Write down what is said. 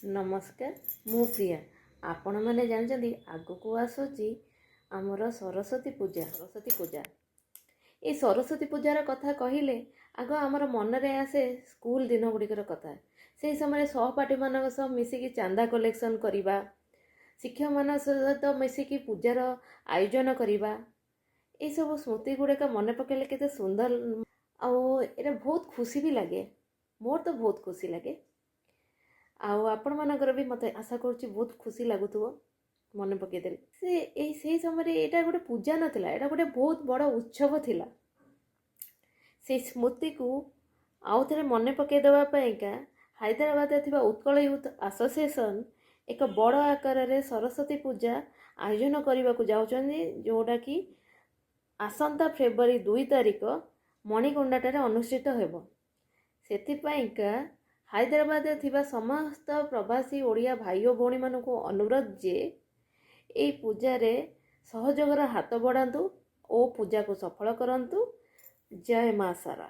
नमस्कार मु प्रिया आपण मैंने जानते आगक आसूची आमर सरस्वती पूजा ये सरस्वती पूजार कथा कहले आग आमर मनरे आसे स्कूल दिन गुड़िकर कथा से समय सहपाठी मान मिसिकी चांदा कलेक्शन करवा शिक्षक मान सहित मिसिकी पूजार आयोजन करवा ये सब स्मृति गुड़ाक मन पकड़े केते सुंदर आउ बहुत खुशी भी लगे। मोर तो बहुत खुशी लगे आपण मानकर भी मत आशा करुच्ची बहुत खुशी लगुव मन पकईदेले से समय यहाँ गोटे पूजा नाला यहाँ गोटे बहुत बड़ उत्सव थिला से स्मृति को आउ थे मन पकईदेवाईका हैदराबाद थी उत्कल यूथ एसोसिएशन एक बड़ आकार रे सरस्वती पूजा आयोजन करने को जाऊँगी जोटा कि आसंता फेब्रुआरी 2 तारिख मणिकोंडाटे अनुष्ठित होब से हैदराबाद थिबा समस्त प्रवासी ओडिया भाई और भौणी मानू अनुरोध जे यही पूजारे सहयोगर हाथ बढ़ातु और पूजा को सफल करंतु। जय मां सारा।